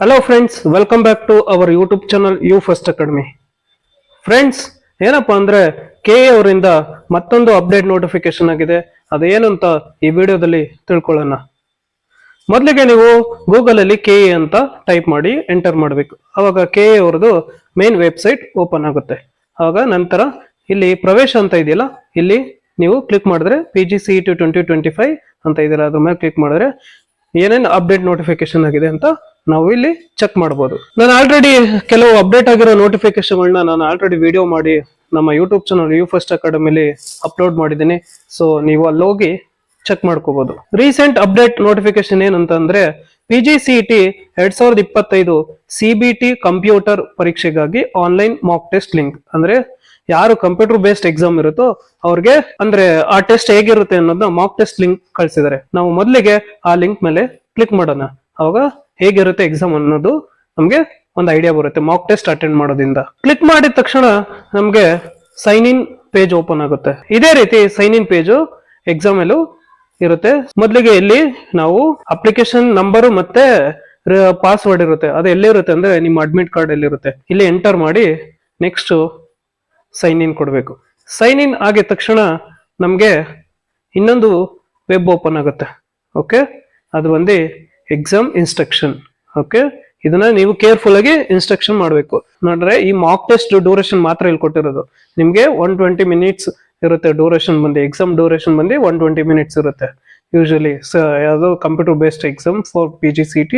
Hello friends, welcome back to our YouTube channel You First Academy. Friends, ಏನಪ್ಪಾ ಅಂದ್ರೆ K ಅವರಿಂದ ಮತ್ತೊಂದು update notification ಆಗಿದೆ. ಅದೇನು ಅಂತ ಈ ವಿಡಿಯೋದಲ್ಲಿ ತಿಳ್ಕೊಳ್ಳೋಣ. ಮೊದಲಿಗೆ ನೀವು ಗೂಗಲ್ ಅಲ್ಲಿ ಕೆ ಅಂತ ಟೈಪ್ ಮಾಡಿ ಎಂಟರ್ ಮಾಡಬೇಕು. ಅವಾಗ ಕೆ ಅವರದು ಮೇನ್ ವೆಬ್ಸೈಟ್ ಓಪನ್ ಆಗುತ್ತೆ. ಆವಾಗ ನಂತರ ಇಲ್ಲಿ ಪ್ರವೇಶ ಅಂತ ಇದೆಯಲ್ಲ, ಇಲ್ಲಿ ನೀವು ಕ್ಲಿಕ್ ಮಾಡಿದ್ರೆ PGCET 2025 ಅಂತ ಇದೆಯಲ್ಲ, ಅದ್ರ ಮೇಲೆ ಕ್ಲಿಕ್ ಮಾಡಿದ್ರೆ ಏನೇನು ಅಪ್ಡೇಟ್ ನೋಟಿಫಿಕೇಶನ್ ಆಗಿದೆ ಅಂತ ನಾವು ಇಲ್ಲಿ ಚೆಕ್ ಮಾಡಬಹುದು. ನಾನು ಆಲ್ರೆಡಿ ಕೆಲವು ಅಪ್ಡೇಟ್ ಆಗಿರೋ ನೋಟಿಫಿಕೇಶನ್ಗಳನ್ನ ನಾನು ಆಲ್ರೆಡಿ ವಿಡಿಯೋ ಮಾಡಿ ನಮ್ಮ ಯೂಟ್ಯೂಬ್ ಚಾನಲ್ ಯು ಫಸ್ಟ್ ಅಕಾಡೆಮಿಲಿ ಅಪ್ಲೋಡ್ ಮಾಡಿದ್ದೀನಿ. ಸೊ ನೀವು ಅಲ್ಲಿ ಹೋಗಿ ಚೆಕ್ ಮಾಡ್ಕೋಬಹುದು. ರೀಸೆಂಟ್ ಅಪ್ಡೇಟ್ ನೋಟಿಫಿಕೇಶನ್ ಏನಂತಂದ್ರೆ PGCET 2025 CBT ಕಂಪ್ಯೂಟರ್ ಪರೀಕ್ಷೆಗಾಗಿ ಆನ್ಲೈನ್ ಮಾಕ್ ಟೆಸ್ಟ್ ಲಿಂಕ್, ಅಂದ್ರೆ ಯಾರು ಕಂಪ್ಯೂಟರ್ ಬೇಸ್ಡ್ ಎಕ್ಸಾಮ್ ಇರುತ್ತೋ ಅವ್ರಿಗೆ ಅಂದ್ರೆ ಆ ಟೆಸ್ಟ್ ಹೇಗಿರುತ್ತೆ ಅನ್ನೋದನ್ನ ಮಾಕ್ ಟೆಸ್ಟ್ ಲಿಂಕ್ ಕಳ್ಸಿದ್ದಾರೆ. ನಾವು ಮೊದಲಿಗೆ ಆ ಲಿಂಕ್ ಮೇಲೆ ಕ್ಲಿಕ್ ಮಾಡೋಣ. ಅವಾಗ ಹೇಗಿರುತ್ತೆ ಎಕ್ಸಾಮ್ ಅನ್ನೋದು ನಮ್ಗೆ ಒಂದು ಐಡಿಯಾ ಬರುತ್ತೆ ಮಾಕ್ ಟೆಸ್ಟ್ ಅಟೆಂಡ್ ಮಾಡೋದ್ರಿಂದ. ಕ್ಲಿಕ್ ಮಾಡಿದ ತಕ್ಷಣ ನಮ್ಗೆ ಸೈನ್ ಇನ್ ಪೇಜ್ ಓಪನ್ ಆಗುತ್ತೆ. ಇದೇ ರೀತಿ ಸೈನ್ ಇನ್ ಪೇಜ್ ಎಕ್ಸಾಮ್ ಅಲ್ಲೂ ಇರುತ್ತೆ. ಮೊದಲಿಗೆ ಇಲ್ಲಿ ನಾವು ಅಪ್ಲಿಕೇಶನ್ ನಂಬರ್ ಮತ್ತೆ ಪಾಸ್ವರ್ಡ್ ಇರುತ್ತೆ. ಅದು ಎಲ್ಲಿರುತ್ತೆ ಅಂದ್ರೆ ನಿಮ್ಮ ಅಡ್ಮಿಟ್ ಕಾರ್ಡ್ ಎಲ್ಲಿರುತ್ತೆ, ಇಲ್ಲಿ ಎಂಟರ್ ಮಾಡಿ ನೆಕ್ಸ್ಟ್ ಸೈನ್ ಇನ್ ಕೊಡಬೇಕು. ಸೈನ್ ಇನ್ ಆಗಿದ ತಕ್ಷಣ ನಮ್ಗೆ ಇನ್ನೊಂದು ವೆಬ್ ಓಪನ್ ಆಗುತ್ತೆ. ಓಕೆ, ಅದು ಬಂದು ಎಕ್ಸಾಮ್ ಇನ್ಸ್ಟ್ರಕ್ಷನ್. ಓಕೆ, ಇದನ್ನ ನೀವು ಕೇರ್ಫುಲ್ ಆಗಿ ಇನ್ಸ್ಟ್ರಕ್ಷನ್ ಮಾಡಬೇಕು. ನೋಡ್ರೆ ಈ ಮಾಕ್ ಟೆಸ್ಟ್ ಡ್ಯೂರೇಷನ್ ಮಾತ್ರ ಇಲ್ಲಿ ಕೊಟ್ಟಿರೋದು. ನಿಮ್ಗೆ 120 ಮಿನಿಟ್ಸ್ ಇರುತ್ತೆ ಡ್ಯೂರೇಷನ್ ಬಂದು. ಎಕ್ಸಾಮ್ ಡ್ಯೂರೇಷನ್ ಬಂದು 120 ಮಿನಿಟ್ಸ್ ಇರುತ್ತೆ ಯೂಶಲಿ. ಯಾವುದು computer based exam for PGCET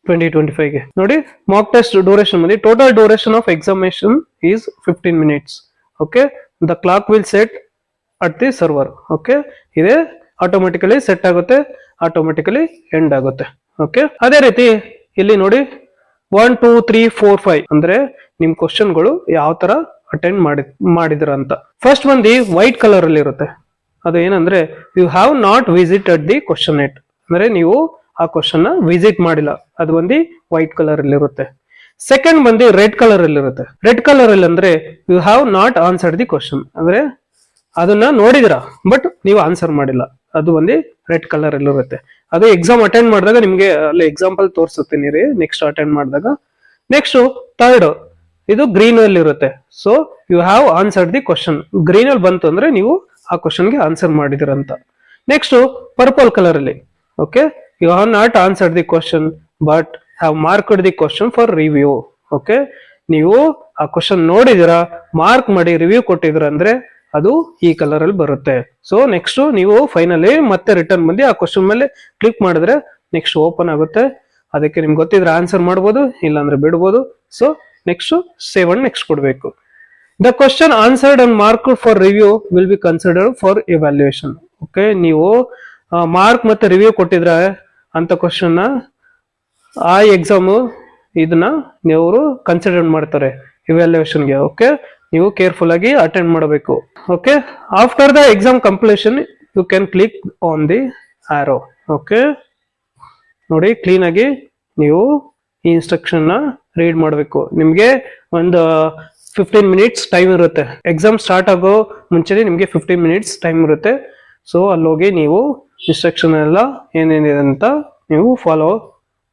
2025 ಗೆ. ನೋಡಿ, ಮಾಕ್ ಟೆಸ್ಟ್ ಡ್ಯೂರೇಷನ್ ಬಂದು total duration of examination is 15 minutes. Okay, the clock will set at the server. Okay, ಇದೇ ಆಟೋಮೆಟಿಕಲಿ ಸೆಟ್ ಆಗುತ್ತೆ, ಆಟೋಮೆಟಿಕಲಿ ಎಂಡ್ ಆಗುತ್ತೆ. Okay, ಅದೇ ರೀತಿ ಇಲ್ಲಿ ನೋಡಿ 1 2 3 4 5 ಅಂದ್ರೆ ನಿಮ್ ಕ್ವಶನ್ಗಳು ಯಾವ ತರ ಅಟೆಂಡ್ ಮಾಡಿದ್ರ ಅಂತ. ಫಸ್ಟ್ ಬಂದು ವೈಟ್ ಕಲರ್ ಅಲ್ಲಿ ಇರುತ್ತೆ. ಅದು ಏನಂದ್ರೆ you have not visited the question yet, ಅಂದ್ರೆ ನೀವು ಆ ಕ್ವಶನ್ ನ ವಿಸಿಟ್ ಮಾಡಿಲ್ಲ. ಅದು ಬಂದು ವೈಟ್ ಕಲರ್ ಅಲ್ಲಿ ಇರುತ್ತೆ. ಸೆಕೆಂಡ್ ಬಂದು ರೆಡ್ ಕಲರ್ ಅಲ್ಲಿ ಇರುತ್ತೆ. ರೆಡ್ ಕಲರ್ ಅಲ್ಲಿ ಅಂದ್ರೆ you have not answered the question, ಅಂದ್ರೆ ಅದನ್ನ ನೋಡಿದಿರಾ ಬಟ್ ನೀವು ಆನ್ಸರ್ ಮಾಡಿಲ್ಲ. ಅದು ಬಂದು ರೆಡ್ ಕಲರ್ ಅಲ್ಲಿ ಇರುತ್ತೆ. ಅದು ಎಕ್ಸಾಮ್ ಅಟೆಂಡ್ ಮಾಡಿದಾಗ ನಿಮ್ಗೆ ಅಲ್ಲಿ ಎಕ್ಸಾಂಪಲ್ ತೋರಿಸುತ್ತೀನಿ ರೀ, ನೆಕ್ಸ್ಟ್ ಅಟೆಂಡ್ ಮಾಡಿದಾಗ. ನೆಕ್ಸ್ಟ್ ಥರ್ಡ್ ಇದು ಗ್ರೀನ್ ಅಲ್ಲಿ ಇರುತ್ತೆ. So you have answered the question, green ಅಲ್ಲಿ ಬಂತು ಅಂದ್ರೆ ನೀವು ಆ ಕ್ವಶನ್ಗೆ ಆನ್ಸರ್ ಮಾಡಿದಿರಂತ. ನೆಕ್ಸ್ಟ್ ಪರ್ಪಲ್ ಕಲರ್ ಅಲ್ಲಿ, okay, you have not answered the question but have marked the question for review. Okay, ನೀವು ಆ ಕ್ವಶನ್ ನೋಡಿದಿರಾ, ಮಾರ್ಕ್ ಮಾಡಿ ರಿವ್ಯೂ ಕೊಟ್ಟಿದ್ರ ಅಂದ್ರೆ ಅದು ಈ ಕಲರ್ ಅಲ್ಲಿ ಬರುತ್ತೆ. ಸೊ ನೆಕ್ಸ್ಟ್ ನೀವು ಫೈನಲಿ ಮತ್ತೆ ರಿಟರ್ನ್ ಬಂದು ಆ ಕ್ವಶನ್ ಮೇಲೆ ಕ್ಲಿಕ್ ಮಾಡಿದ್ರೆ ನೆಕ್ಸ್ಟ್ ಓಪನ್ ಆಗುತ್ತೆ. ಅದಕ್ಕೆ ನಿಮ್ಗೆ ಗೊತ್ತಿದ್ರೆ ಆನ್ಸರ್ ಮಾಡ್ಬೋದು, ಇಲ್ಲಾಂದ್ರೆ ಬಿಡ್ಬೋದು. So next save and next ಕೊಡ್ಬೇಕು. The question answered and mark for review will be considered for evaluation. Okay, ನೀವು ಮಾರ್ಕ್ ಮತ್ತೆ ರಿವ್ಯೂ ಕೊಟ್ಟಿದ್ರೆ ಅಂತ ಕ್ವಶನ್ ಆ ಎಕ್ಸಾಮು ಇದನ್ನ ನೀವು ಕನ್ಸಿಡರ್ ಮಾಡ್ತಾರೆ ಇವ್ಯಾಲ್ಯೂಯೇಷನ್ಗೆ. ಓಕೆ, ನೀವು ಕೇರ್ಫುಲ್ ಆಗಿ ಅಟೆಂಡ್ ಮಾಡಬೇಕು. Okay, after the exam completion you can click on the arrow. Okay, ನೋಡಿ ಕ್ಲೀನ್ ಆಗಿ ನೀವು ಈ ಇನ್ಸ್ಟ್ರಕ್ಷನ್ ನ ರೀಡ್ ಮಾಡಬೇಕು. ನಿಮ್ಗೆ ಒಂದು 15 ಮಿನಿಟ್ಸ್ ಟೈಮ್ ಇರುತ್ತೆ. ಎಕ್ಸಾಮ್ ಸ್ಟಾರ್ಟ್ ಆಗೋ ಮುಂಚೆನೆ ನಿಮ್ಗೆ 15 ಮಿನಿಟ್ಸ್ ಟೈಮ್ ಇರುತ್ತೆ. ಸೊ ಅಲ್ಲೋಗಿ ನೀವು ಇನ್ಸ್ಟ್ರಕ್ಷನ್ ಎಲ್ಲ ಏನೇನಿದೆ ಅಂತ ನೀವು ಫಾಲೋ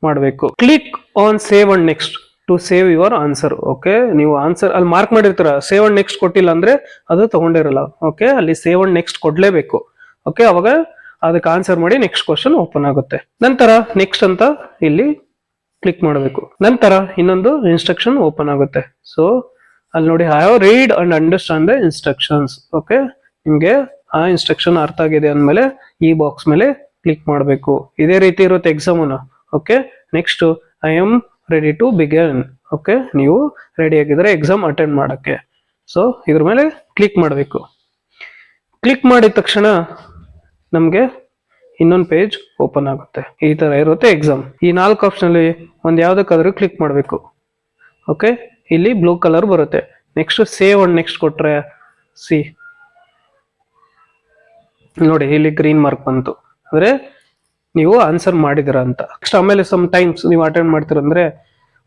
ಮಾಡಬೇಕು. Click on save and next to save your answer. Okay, ನೀವು ಆನ್ಸರ್ ಅಲ್ಲಿ ಮಾರ್ಕ್ ಮಾಡಿರ್ತೀರ, ಸೇವ್ ಅಂಡ್ ನೆಕ್ಸ್ಟ್ ಕೊಟ್ಟಿಲ್ಲ ಅಂದ್ರೆ ಅದು ತಗೊಂಡಿರಲ್ಲ. ಓಕೆ, ಅಲ್ಲಿ ಸೇವ್ ಅಂಡ್ ನೆಕ್ಸ್ಟ್ ಕೊಡ್ಲೇಬೇಕು. ಓಕೆ, ಅವಾಗ ಅದಕ್ಕೆ ಆನ್ಸರ್ ಮಾಡಿ ನೆಕ್ಸ್ಟ್ ಕ್ವಶನ್ ಓಪನ್ ಆಗುತ್ತೆ. ನಂತರ ನೆಕ್ಸ್ಟ್ ಅಂತ ಇಲ್ಲಿ ಕ್ಲಿಕ್ ಮಾಡಬೇಕು. ನಂತರ ಇನ್ನೊಂದು ಇನ್ಸ್ಟ್ರಕ್ಷನ್ ಓಪನ್ ಆಗುತ್ತೆ. ಸೊ ಅಲ್ಲಿ ನೋಡಿ, I have read and understand the instructions. Okay, ನಿಮ್ಗೆ ಆ ಇನ್ಸ್ಟ್ರಕ್ಷನ್ ಅರ್ಥ ಆಗಿದೆ ಅಂದ್ಮೇಲೆ ಈ ಬಾಕ್ಸ್ ಮೇಲೆ ಕ್ಲಿಕ್ ಮಾಡಬೇಕು. ಇದೇ ರೀತಿ ಇರುತ್ತೆ ಎಕ್ಸಾಮನ. Okay, next I am ready to begin. Okay, ನೀವು ರೆಡಿ ಆಗಿದ್ರೆ ಎಕ್ಸಾಮ್ ಅಟೆಂಡ್ ಮಾಡಕ್ಕೆ. ಸೊ ಇದ್ರ ಮೇಲೆ ಕ್ಲಿಕ್ ಮಾಡಬೇಕು. ಕ್ಲಿಕ್ ಮಾಡಿದ ತಕ್ಷಣ ನಮ್ಗೆ ಇನ್ನೊಂದು ಪೇಜ್ ಓಪನ್ ಆಗುತ್ತೆ. ಈ ತರ ಇರುತ್ತೆ ಎಕ್ಸಾಮ್. ಈ 4 ಆಪ್ಷನ್ ಅಲ್ಲಿ ಒಂದ್ ಯಾವ್ದಕ್ಕಾದ್ರೂ ಕ್ಲಿಕ್ ಮಾಡಬೇಕು. ಓಕೆ, ಇಲ್ಲಿ ಬ್ಲೂ ಕಲರ್ ಬರುತ್ತೆ. ನೆಕ್ಸ್ಟ್ ಸೇವ್ ಅಂಡ್ ನೆಕ್ಸ್ಟ್ ಕೊಟ್ರೆ ನೋಡಿ ಇಲ್ಲಿ ಗ್ರೀನ್ ಮಾರ್ಕ್ ಬಂತು, ಅಂದ್ರೆ ನೀವು ಆನ್ಸರ್ ಮಾಡಿದಿರ ಅಂತ. ನೆಕ್ಸ್ಟ್ ಆಮೇಲೆ ಸಮ್ ಟೈಮ್ಸ್ ನೀವು ಅಟೆಂಡ್ ಮಾಡ್ತೀರಂದ್ರೆ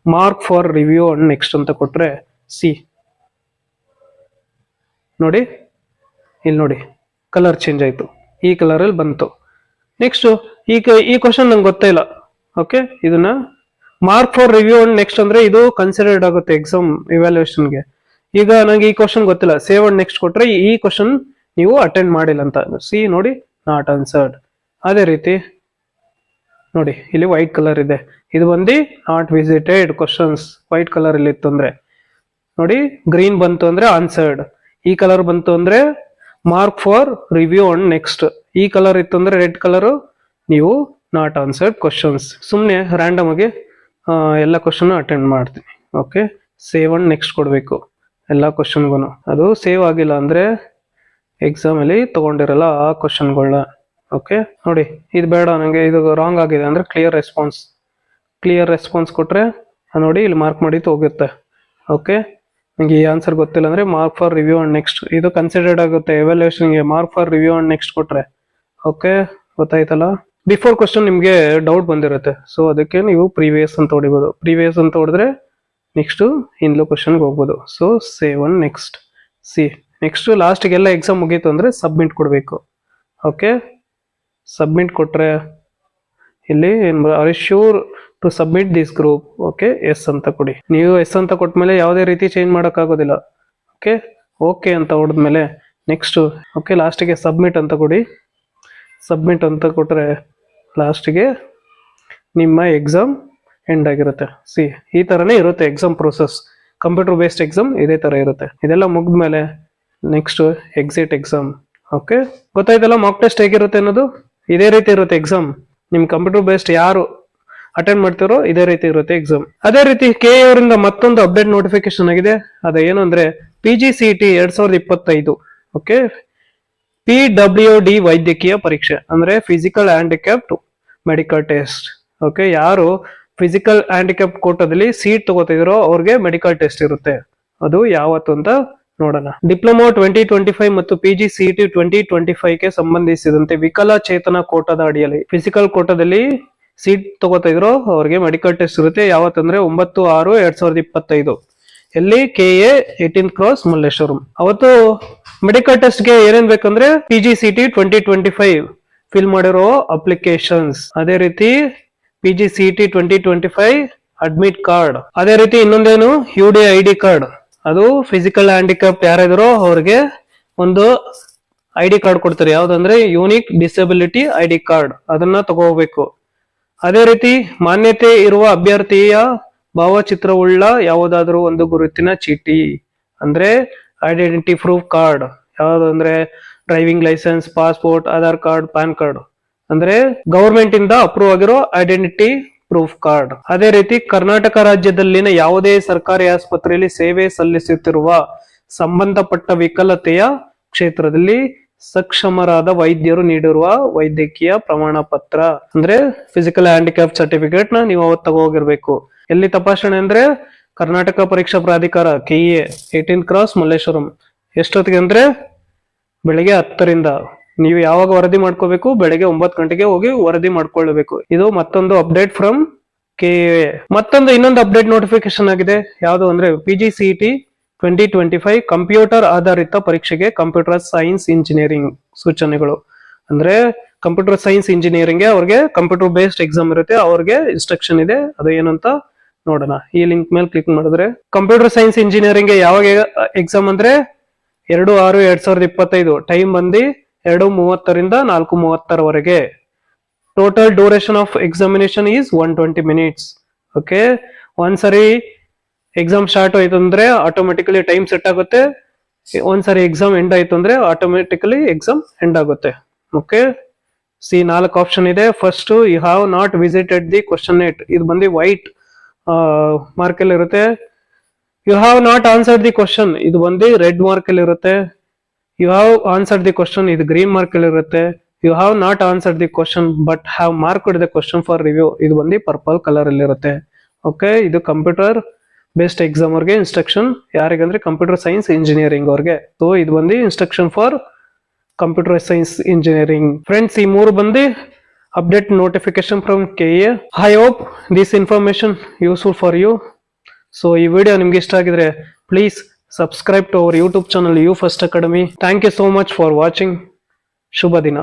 mark for review and next ಅಂತ ಕೊಟ್ರೆ ನೋಡಿ ಇಲ್ಲಿ ನೋಡಿ ಕಲರ್ ಚೇಂಜ್ ಆಯ್ತು, ಈ ಕಲರ್ ಅಲ್ಲಿ ಬಂತು. ನೆಕ್ಸ್ಟ್ ಈ ಕ್ವಶನ್ ನಂಗೆ ಗೊತ್ತೇ ಇಲ್ಲ. ಓಕೆ, ಇದನ್ನ mark for review and next ಅಂದ್ರೆ ಇದು ಕನ್ಸಿಡರ್ಡ್ ಆಗುತ್ತೆ ಎಕ್ಸಾಮ್ ಇವ್ಯಾಲ್ಯೂಯೇಷನ್ಗೆ. ಈಗ ನಂಗೆ ಈ ಕ್ವಶನ್ ಗೊತ್ತಿಲ್ಲ, ಸೇವ್ ಅಂಡ್ ನೆಕ್ಸ್ಟ್ ಕೊಟ್ರೆ ಈ ಕ್ವಶನ್ ನೀವು ಅಟೆಂಡ್ ಮಾಡಿಲ್ಲ ಅಂತ, ಸಿ ನೋಡಿ ನಾಟ್ ಆನ್ಸರ್ಡ್. ಅದೇ ರೀತಿ ನೋಡಿ ಇಲ್ಲಿ ವೈಟ್ ಕಲರ್ ಇದೆ, ಇದು ಬಂದು not visited questions, white colour ಇಲ್ಲಿ ಇತ್ತು ಅಂದ್ರೆ ನೋಡಿ, ಗ್ರೀನ್ ಬಂತು ಅಂದ್ರೆ ಆನ್ಸರ್ಡ್, ಈ ಕಲರ್ ಬಂತು ಅಂದ್ರೆ mark for review and next, ಈ ಕಲರ್ ಇತ್ತು ಅಂದ್ರೆ ರೆಡ್ ಕಲರ್ ನೀವು ನಾಟ್ ಆನ್ಸರ್ಡ್ ಕ್ವಶನ್ಸ್. ಸುಮ್ಮನೆ ರ್ಯಾಂಡಮ್ ಆಗಿ ಎಲ್ಲ ಕ್ವಶನ್ ಅಟೆಂಡ್ ಮಾಡ್ತೀನಿ. ಓಕೆ, ಸೇವ್ ಅಂಡ್ ನೆಕ್ಸ್ಟ್ ಕೊಡಬೇಕು ಎಲ್ಲ ಕ್ವಶನ್ಗೂ. ಅದು ಸೇವ್ ಆಗಿಲ್ಲ ಅಂದ್ರೆ ಎಕ್ಸಾಮ್ ಅಲ್ಲಿ ತಗೊಂಡಿರಲ್ಲ ಆ ಕ್ವಶನ್ಗಳನ್ನ. ಓಕೆ ನೋಡಿ, ಇದು ಬೇಡ ನನಗೆ, ಇದು ರಾಂಗ್ ಆಗಿದೆ ಅಂದ್ರೆ ಕ್ಲಿಯರ್ ರೆಸ್ಪಾನ್ಸ್ ಕೊಟ್ರೆ ನೋಡಿ ಇಲ್ಲಿ ಮಾರ್ಕ್ ಮಾಡಿ ಹೋಗುತ್ತೆ. ಓಕೆ, ನನಗೆ ಈ ಆನ್ಸರ್ ಗೊತ್ತಿಲ್ಲ ಅಂದ್ರೆ mark for review and next, ಇದು ಕನ್ಸಿಡರ್ಡ್ ಆಗುತ್ತೆ ಎವ್ಯಾಲ್ಯೂಯೇಷನ್ಗೆ mark for review and next ಕೊಟ್ರೆ. ಓಕೆ, ಗೊತ್ತಾಯ್ತಲ್ಲ. ಬಿಫೋರ್ ಕ್ವಶನ್ ನಿಮಗೆ ಡೌಟ್ ಬಂದಿರುತ್ತೆ, ಸೊ ಅದಕ್ಕೆ ನೀವು ಪ್ರೀವಿಯಸ್ ಅಂತ ಹೊಡಿಬೋದು. ಪ್ರೀವಿಯಸ್ ಅಂತ ಹೊಡೆದ್ರೆ ನೆಕ್ಸ್ಟ್ ಹಿಂದ್ಲು ಕ್ವಶನ್ಗೆ ಹೋಗ್ಬೋದು. So save and next. Next ಲಾಸ್ಟ್ಗೆಲ್ಲ ಎಕ್ಸಾಮ್ ಮುಗೀತು ಅಂದ್ರೆ ಸಬ್ಮಿಟ್ ಕೊಡಬೇಕು. ಓಕೆ, ಸಬ್ಮಿಟ್ ಕೊಟ್ರೆ ಇಲ್ಲಿ are you sure to submit this group. Okay, yes ಅಂತ ಕೊಡಿ. ನೀವು ಎಸ್ ಅಂತ ಕೊಟ್ಮೇಲೆ ಯಾವುದೇ ರೀತಿ ಚೇಂಜ್ ಮಾಡೋಕ್ಕಾಗೋದಿಲ್ಲ. ಓಕೆ, ಓಕೆ ಅಂತ ಹೊಡೆದ್ಮೇಲೆ ನೆಕ್ಸ್ಟ್ ಓಕೆ ಲಾಸ್ಟಿಗೆ ಸಬ್ಮಿಟ್ ಅಂತ ಕೊಡಿ. ಸಬ್ಮಿಟ್ ಅಂತ ಕೊಟ್ರೆ ಲಾಸ್ಟಿಗೆ ನಿಮ್ಮ ಎಕ್ಸಾಮ್ ಎಂಡ್ ಆಗಿರುತ್ತೆ. ಈ ಥರನೇ ಇರುತ್ತೆ exam process. Computer based exam ಇದೇ ಥರ ಇರುತ್ತೆ. ಇದೆಲ್ಲ ಮುಗಿದ್ಮೇಲೆ ನೆಕ್ಸ್ಟ್ ಎಕ್ಸಿಟ್ ಎಕ್ಸಾಮ್. ಓಕೆ, ಗೊತ್ತಾಯ್ತಲ್ಲ ಮಾಕ್ ಟೆಸ್ಟ್ ಹೇಗಿರುತ್ತೆ ಅನ್ನೋದು. ಇದೇ ರೀತಿ ಇರುತ್ತೆ ಎಕ್ಸಾಮ್. ನಿಮ್ ಕಂಪ್ಯೂಟರ್ ಬೇಸ್ಡ್ ಯಾರು ಅಟೆಂಡ್ ಮಾಡ್ತಿರೋ ಇದೇ ರೀತಿ ಇರುತ್ತೆ ಎಕ್ಸಾಮ್. ಅದೇ ರೀತಿ ಕೆ ಅವರಿಂದ ಮತ್ತೊಂದು ಅಪ್ಡೇಟ್ ನೋಟಿಫಿಕೇಶನ್ ಆಗಿದೆ. ಅದೇನು ಅಂದ್ರೆ PGCET 2025. ಓಕೆ, PWD ವೈದ್ಯಕೀಯ ಪರೀಕ್ಷೆ ಅಂದ್ರೆ physical handicapped medical test. Okay, ಯಾರು ಫಿಸಿಕಲ್ ಹ್ಯಾಂಡಿಕ್ಯಾಪ್ಟ್ ಕೋಟಾದಲ್ಲಿ ಸೀಟ್ ತಗೋತಿದ್ರೋ ಅವ್ರಿಗೆ ಮೆಡಿಕಲ್ ಟೆಸ್ಟ್ ಇರುತ್ತೆ. ಅದು ಯಾವತ್ತು ಅಂತ ನೋಡೋಣ. ಡಿಪ್ಲೊಮಾ 2025 ಮತ್ತು PGCET 2025ಗೆ ಸಂಬಂಧಿಸಿದಂತೆ ವಿಕಲಚೇತನ ಕೋಟಾದ ಅಡಿಯಲ್ಲಿ ಫಿಸಿಕಲ್ ಕೋಟಾದಲ್ಲಿ ಸೀಟ್ ತಗೋತಾ ಇದ್ರು ಅವ್ರಿಗೆ ಮೆಡಿಕಲ್ ಟೆಸ್ಟ್ ಇರುತ್ತೆ. ಯಾವತ್ತಂದ್ರೆ 9/6/2025 ಎಲ್ಲಿ KA 18 ಕ್ರಾಸ್ ಮಲ್ಲೇಶ್ವರಂ. ಅವತ್ತು ಮೆಡಿಕಲ್ ಟೆಸ್ಟ್ ಗೆ ಏನೇನ್ ಬೇಕಂದ್ರೆ PGCET 2025 ಫಿಲ್ ಮಾಡಿರೋ ಅಪ್ಲಿಕೇಶನ್ಸ್, ಅದೇ ರೀತಿ PGCET 2025 ಅಡ್ಮಿಟ್ ಕಾರ್ಡ್, ಅದೇ ರೀತಿ ಇನ್ನೊಂದೇನು UDID ಕಾರ್ಡ್. ಅದು ಫಿಸಿಕಲ್ ಹ್ಯಾಂಡಿಕ್ಯಾಪ್ಟ್ ಯಾರಿದ್ರೋ ಅವ್ರಿಗೆ ಒಂದು ID ಕಾರ್ಡ್ ಕೊಡ್ತಾರೆ, ಯಾವ್ದಂದ್ರೆ ಯೂನಿಕ್ ಡಿಸಬಿಲಿಟಿ ID ಕಾರ್ಡ್, ಅದನ್ನ ತಗೋಬೇಕು. ಅದೇ ರೀತಿ ಮಾನ್ಯತೆ ಇರುವ ಅಭ್ಯರ್ಥಿಯ ಭಾವಚಿತ್ರವುಳ್ಳ ಯಾವುದಾದ್ರೂ ಒಂದು ಗುರುತಿನ ಚೀಟಿ ಅಂದ್ರೆ ಐಡೆಂಟಿಟಿ ಪ್ರೂಫ್ ಕಾರ್ಡ್, ಯಾವ್ದಂದ್ರೆ driving license, passport, Aadhaar card, PAN card, ಅಂದ್ರೆ ಗವರ್ಮೆಂಟ್ ಇಂದ ಅಪ್ರೂವ್ ಆಗಿರೋ ಐಡೆಂಟಿಟಿ ಪ್ರೂಫ್ ಕಾರ್ಡ್. ಅದೇ ರೀತಿ ಕರ್ನಾಟಕ ರಾಜ್ಯದಲ್ಲಿನ ಯಾವುದೇ ಸರ್ಕಾರಿ ಆಸ್ಪತ್ರೆಯಲ್ಲಿ ಸೇವೆ ಸಲ್ಲಿಸುತ್ತಿರುವ ಸಂಬಂಧಪಟ್ಟ ವಿಕಲತೆಯ ಕ್ಷೇತ್ರದಲ್ಲಿ ಸಕ್ಷಮರಾದ ವೈದ್ಯರು ನೀಡಿರುವ ವೈದ್ಯಕೀಯ ಪ್ರಮಾಣ ಪತ್ರ ಅಂದ್ರೆ ಫಿಸಿಕಲ್ ಹ್ಯಾಂಡಿಕ್ಯಾಪ್ ಸರ್ಟಿಫಿಕೇಟ್ ನ ನೀವು ಅವತ್ತು ತಗೋಗಿರ್ಬೇಕು. ಎಲ್ಲಿ ತಪಾಸಣೆ ಅಂದ್ರೆ ಕರ್ನಾಟಕ ಪರೀಕ್ಷಾ ಪ್ರಾಧಿಕಾರ KA 18 ಕ್ರಾಸ್ ಮಲ್ಲೇಶ್ವರಂ. ಎಷ್ಟೊತ್ತಿಗೆ ಅಂದ್ರೆ ಬೆಳಿಗ್ಗೆ 10ರಿಂದ. ನೀವು ಯಾವಾಗ ವರದಿ ಮಾಡ್ಕೋಬೇಕು? ಬೆಳಗ್ಗೆ 9 ಗಂಟೆಗೆ ಹೋಗಿ ವರದಿ ಮಾಡ್ಕೊಳ್ಬೇಕು. ಇದು ಮತ್ತೊಂದು ಅಪ್ಡೇಟ್ ಫ್ರಮ್ KA. ಇನ್ನೊಂದು ಅಪ್ಡೇಟ್ ನೋಟಿಫಿಕೇಶನ್ ಆಗಿದೆ. ಯಾವುದು ಅಂದ್ರೆ PGCET 2025 ಕಂಪ್ಯೂಟರ್ ಆಧಾರಿತ ಪರೀಕ್ಷೆಗೆ ಕಂಪ್ಯೂಟರ್ ಸೈನ್ಸ್ ಇಂಜಿನಿಯರಿಂಗ್ ಸೂಚನೆಗಳು. ಅಂದ್ರೆ ಕಂಪ್ಯೂಟರ್ ಸೈನ್ಸ್ ಇಂಜಿನಿಯರಿಂಗ್ ಅವ್ರಿಗೆ ಕಂಪ್ಯೂಟರ್ ಬೇಸ್ಡ್ ಎಕ್ಸಾಮ್ ಇರುತ್ತೆ, ಅವ್ರಿಗೆ ಇನ್ಸ್ಟ್ರಕ್ಷನ್ ಇದೆ. ಅದು ಏನಂತ ನೋಡೋಣ. ಈ ಲಿಂಕ್ ಮೇಲೆ ಕ್ಲಿಕ್ ಮಾಡಿದ್ರೆ ಕಂಪ್ಯೂಟರ್ ಸೈನ್ಸ್ ಇಂಜಿನಿಯರಿಂಗ್ ಯಾವಾಗ ಎಕ್ಸಾಮ್ ಅಂದ್ರೆ 2/6/2025. ಟೈಮ್ ಬಂದು 2:30ರಿಂದ 4:30 total duration of examination is 120 minutes. Okay, ಒಂದ್ಸರಿ ಎಕ್ಸಾಮ್ ಸ್ಟಾರ್ಟ್ ಆಯ್ತು ಅಂದ್ರೆ ಆಟೋಮೆಟಿಕಲಿ ಟೈಮ್ ಸೆಟ್ ಆಗುತ್ತೆ. ಒಂದ್ಸರಿ ಎಕ್ಸಾಮ್ ಎಂಡ್ ಆಯ್ತು ಅಂದ್ರೆ ಆಟೋಮೆಟಿಕಲಿ ಎಕ್ಸಾಮ್ ಎಂಡ್ ಆಗುತ್ತೆ. ಓಕೆ, 4 ಆಪ್ಷನ್ ಇದೆ. First, you have not visited the ಕ್ವಶನೇಟ್, ಇದು ಬಂದು ವೈಟ್ ಮಾರ್ಕ್ ಅಲ್ಲಿ ಇರುತ್ತೆ. You have not answered the question, ಇದು ಬಂದು ರೆಡ್ ಮಾರ್ಕ್ ಅಲ್ಲಿ ಇರುತ್ತೆ. You have answered the question, ಇದು ಗ್ರೀನ್ ಮಾರ್ಕ್ ಅಲ್ಲಿ ಇರುತ್ತೆ. You have not answered the question but have marked the question for review, ಇದು ಬಂದು ಪರ್ಪಲ್ ಕಲರ್ ಅಲ್ಲಿ ಇರುತ್ತೆ. ಓಕೆ, ಇದು ಕಂಪ್ಯೂಟರ್ ಬೇಸ್ಡ್ ಎಕ್ಸಾಮ್ ಅವ್ರಿಗೆ ಇನ್ಸ್ಟ್ರಕ್ಷನ್. ಯಾರಿಗಂದ್ರೆ ಕಂಪ್ಯೂಟರ್ ಸೈನ್ಸ್ ಇಂಜಿನಿಯರಿಂಗ್ ಅವ್ರಿಗೆ. ಸೊ ಇದು ಬಂದು instruction for computer science engineering. Friends, ಈ 3 ಬಂದು update notification from KA. I hope this information useful for you. So ಈ ವಿಡಿಯೋ ನಿಮ್ಗೆ ಇಷ್ಟ ಆಗಿದ್ರೆ please subscribe to our YouTube channel U First Academy. Thank you so much for watching. ಶುಭ ದಿನ.